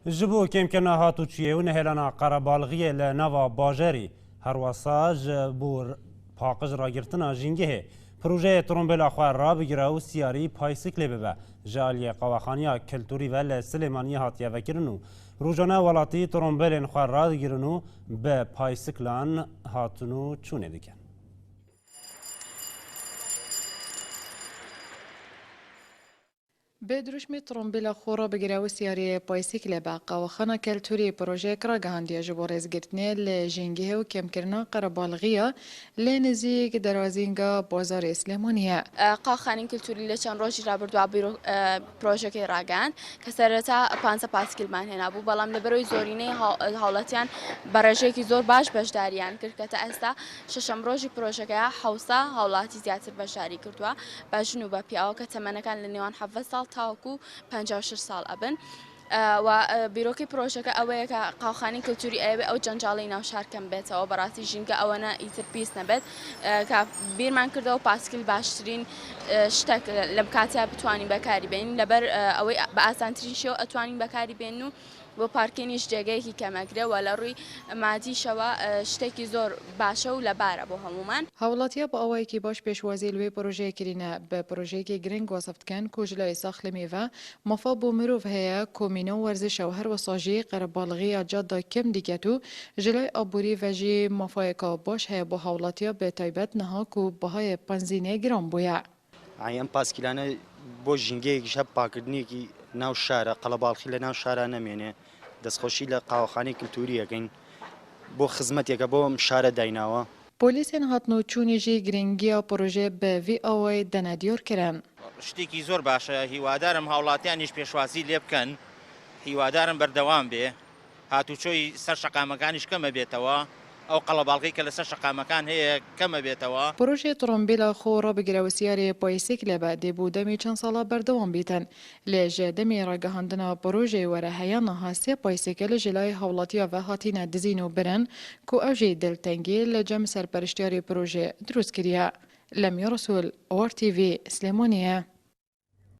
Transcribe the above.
جبو كم كنا هاتو تشيون هلنا قربالغية لنوا باجري هروساج بور پاقج راگرتنا جنگه پروژه ترومبل اخوار را بگیره و سیاری پایسیکل ببه جالی قواخانیا کلتوری و سلیمانی هاتیه وکرنو روزانه ولاتی ترومبل اخوار را بگیرنو به پایسیکلان هاتنو چونه دیگه به دروشمی ترومبیل خورا بگیره و سیاری پایسیکل باقا و خانه کلتوری پروژه کرا گهاندیه جبو رزگرتنه لجنگه و کم کرنا قربالغیه لنزیگ درازینگا بازار سلیمانیه قاخانین کلتوری لچان روشی رابرد و بیرو پروژه که راگند که سرتا 500 پاسکیل من هنا بو بالام لبروی زورینه حالتیان برای که زور باش بجداریان کرد که تا استا ششم روزی پروژه که حوصه حالتی زیادتر بجداری کرد و بجنوب پیاو که تمنه کن لنیوان حفظ سال تاکو 56 سال ابن و بیروکی پروژه که اوه که قاخانی کلتوری او جنجالی نوشار کم بیت و براتی جین که اوه نه ایتر پیس نبید که بیر من کرده و پاسکیل باشترین شتک لبکاتی بتوانی بکاری بین لبر اوه با آسانترین شو اتوانی بکاری بینو و پارکینیش جگهی که کمکره ولی روی مادی شوا شتکی زور باشه و لباره با همومان. حولاتیا با اوایی که باش پیشوازی لوی پروژه کرینه به پروژه که گرینگ وصفت کن کجلای ساخل میوه مفا بومروف هیا کومینو ورزش و هر وساجی قربالغی جادا کم دیگتو جلای آبوری و جی مفای که باش هیا با حولاتیا به تایبت نها کو بهای پنزینه گرام بویا. عیان پاسکیلانه با جنگه که شب پاکردنی که ناو شهر قلبالخی لناو شهر نمیانه دستخوشی لقاوخانی کلتوریه کن با خدمتی که با شهر دایناوا. پلیسین هاتنو چونی جی گرینگیا پروژه به وی اوای دندیور کرن. شتێکی زۆر باشە هیوادارم هاوڵاتیانیش پێشوازی لێ بکەن هیوادارم بەردەوام بێ هاتوچۆی سەر شەقامەکانیش کەمە بێتەوە ئەو قەڵەباڵغی کە لەسەر شەقامەکان هەیە کەمە بێتەوە. پروژه ترومبیل خو را بگیره و سیاری پایسیکل به دی دمی چند ساله بردوام بیتن لیجه دمی را گهاندنا پروژه وره هیان هاستی پایسیکل جلای حولاتیا و هاتین دزینو برن کو اوجی دلتنگی لجم سرپرشتیاری پروژه دروست کریه. لمی رسول اور تی وی سلیمانیه